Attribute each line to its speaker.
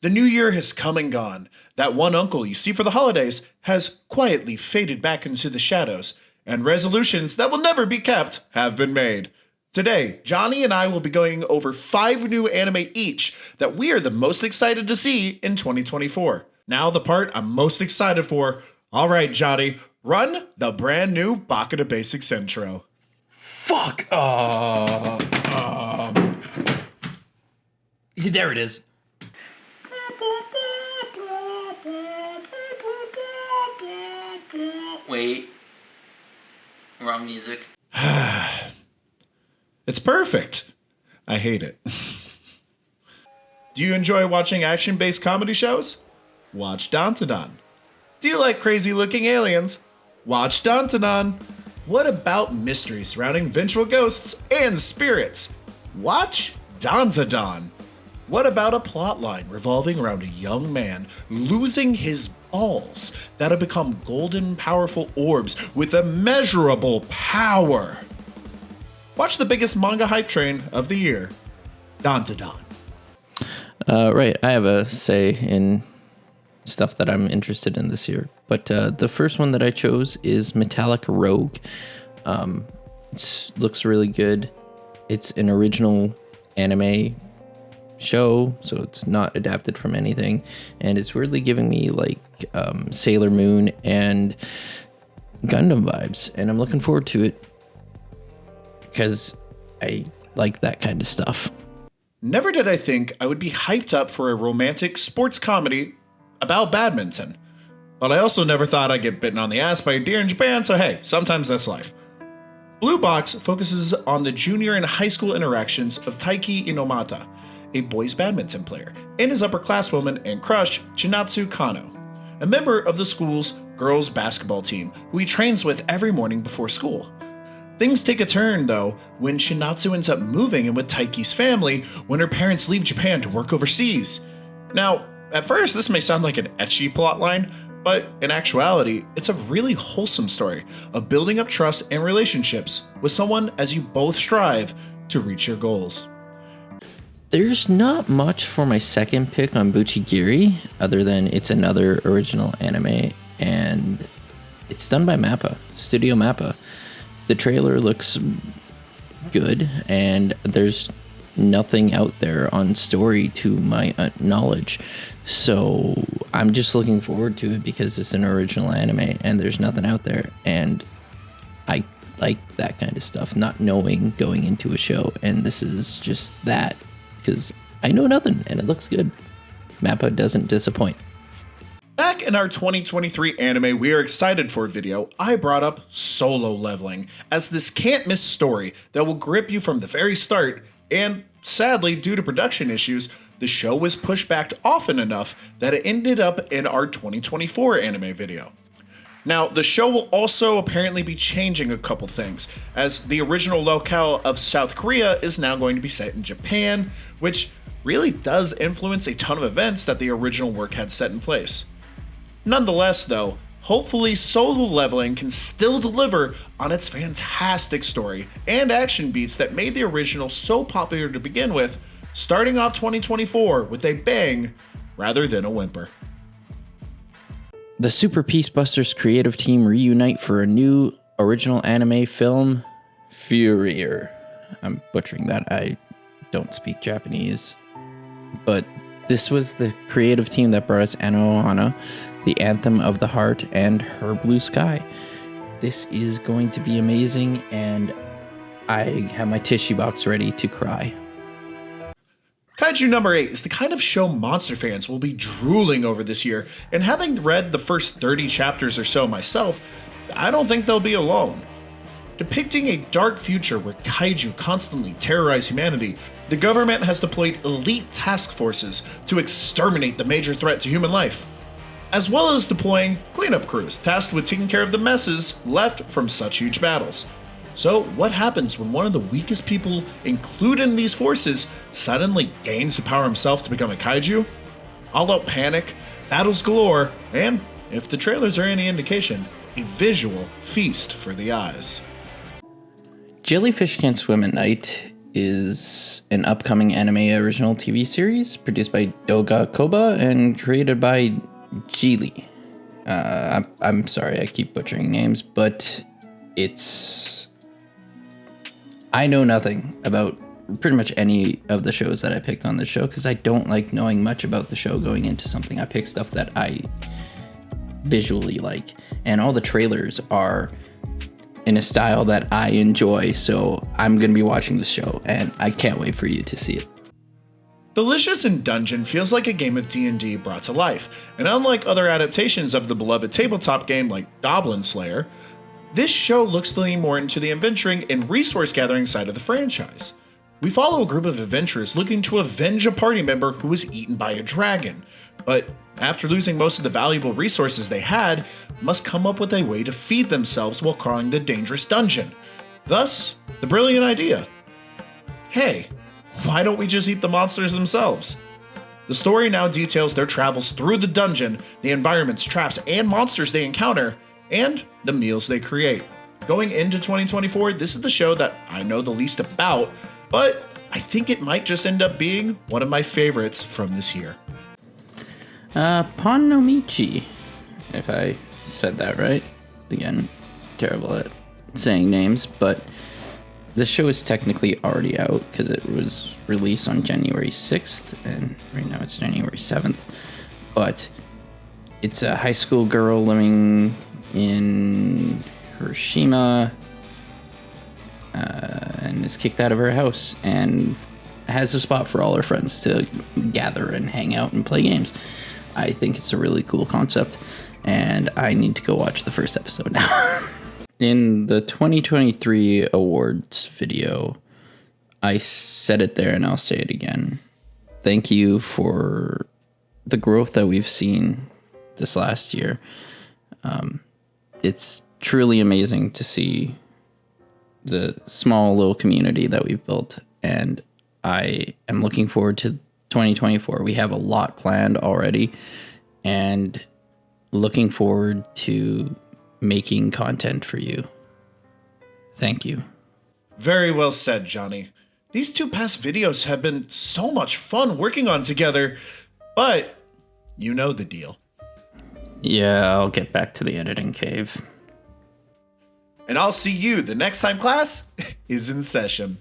Speaker 1: The new year has come and gone. That one uncle you see for the holidays has quietly faded back into the shadows, and resolutions that will never be kept have been made. Today, Jonny and I will be going over 5 new anime each that we are the most excited to see in 2024. Now the part I'm most excited for. Alright, Jonny, run the brand new Baka To Basics intro.
Speaker 2: Fuck! There it is.
Speaker 3: Wait. Wrong music.
Speaker 1: It's perfect. I hate it. Do you enjoy watching action-based comedy shows? Watch Dantadan. Do you like crazy-looking aliens? Watch Dantadan. What about mysteries surrounding vengeful ghosts and spirits? Watch Dantadan. What about a plotline revolving around a young man losing his balls that have become golden, powerful orbs with immeasurable power? Watch the biggest manga hype train of the year, Dantadan.
Speaker 2: Right, I have a say in stuff that I'm interested in this year. But the first one that I chose is Metallic Rogue. It looks really good. It's an original anime show, so it's not adapted from anything. And it's weirdly giving me like Sailor Moon and Gundam vibes. And I'm looking forward to it because I like that kind of stuff.
Speaker 1: Never did I think I would be hyped up for a romantic sports comedy about badminton. But I also never thought I'd get bitten on the ass by a deer in Japan, so hey, sometimes that's life. Blue Box focuses on the junior and high school interactions of Taiki Inomata, a boys badminton player, and his upperclasswoman and crush, Chinatsu Kano, a member of the school's girls basketball team who he trains with every morning before school. Things take a turn, though, when Chinatsu ends up moving in with Taiki's family when her parents leave Japan to work overseas. Now, at first, this may sound like an ecchi plotline, but in actuality, it's a really wholesome story of building up trust and relationships with someone as you both strive to reach your goals.
Speaker 2: There's not much for my second pick on BCIgiri, other than it's another original anime, and it's done by Mappa, Studio Mappa. The trailer looks good, and there's nothing out there on story to my knowledge. So I'm just looking forward to it because it's an original anime and there's nothing out there. And I like that kind of stuff, not knowing going into a show. And this is just that because I know nothing and it looks good. Mappa doesn't disappoint.
Speaker 1: Back in our 2023 anime we are excited for video, I brought up Solo Leveling as this can't miss story that will grip you from the very start, and sadly, due to production issues, the show was pushed back often enough that it ended up in our 2024 anime video. Now, the show will also apparently be changing a couple things, as the original locale of South Korea is now going to be set in Japan, which really does influence a ton of events that the original work had set in place. Nonetheless, though, hopefully Solo Leveling can still deliver on its fantastic story and action beats that made the original so popular to begin with, starting off 2024 with a bang rather than a whimper.
Speaker 2: The Super Peacebusters creative team reunite for a new original anime film, Furrier. I'm butchering that. I don't speak Japanese. But this was the creative team that brought us Anohana, the Anthem of the Heart, and Her Blue Sky. This is going to be amazing, and I have my tissue box ready to cry.
Speaker 1: Kaiju number 8 is the kind of show monster fans will be drooling over this year, and having read the first 30 chapters or so myself, I don't think they'll be alone. Depicting a dark future where kaiju constantly terrorize humanity, the government has deployed elite task forces to exterminate the major threat to human life, as well as deploying cleanup crews tasked with taking care of the messes left from such huge battles. So what happens when one of the weakest people included in these forces suddenly gains the power himself to become a kaiju? All out panic, battles galore, and, if the trailers are any indication, a visual feast for the eyes.
Speaker 2: Jellyfish Can't Swim at Night is an upcoming anime original TV series produced by Doga Koba and created by Geely. I'm sorry, I keep butchering names, but I know nothing about pretty much any of the shows that I picked on this show because I don't like knowing much about the show going into something. I pick stuff that I visually like, and all the trailers are in a style that I enjoy, so I'm going to be watching the show, and I can't wait for you to see it.
Speaker 1: Delicious in Dungeon feels like a game of D&D brought to life, and unlike other adaptations of the beloved tabletop game like Goblin Slayer, this show looks to lean more into the adventuring and resource gathering side of the franchise. We follow a group of adventurers looking to avenge a party member who was eaten by a dragon, but after losing most of the valuable resources they had, must come up with a way to feed themselves while crawling the dangerous dungeon. Thus, the brilliant idea. Hey, why don't we just eat the monsters themselves? The story now details their travels through the dungeon, the environments, traps, and monsters they encounter, and the meals they create. Going into 2024, this is the show that I know the least about, but I think it might just end up being one of my favorites from this year.
Speaker 2: Ponomichi, if I said that right. Again, terrible at saying names, but the show is technically already out because it was released on January 6th, and right now it's January 7th. But it's a high school girl living in Hiroshima and is kicked out of her house and has a spot for all her friends to gather and hang out and play games. I think it's a really cool concept, and I need to go watch the first episode now. In the 2023 awards video, I said it there and I'll say it again. Thank you for the growth that we've seen this last year. It's truly amazing to see the small little community that we've built, and I am looking forward to 2024. We have a lot planned already, and looking forward to making content for you. Thank you.
Speaker 1: Very well said, Johnny. These two past videos have been so much fun working on together, but you know the deal.
Speaker 2: Yeah, I'll get back to the editing cave.
Speaker 1: And I'll see you the next time class is in session.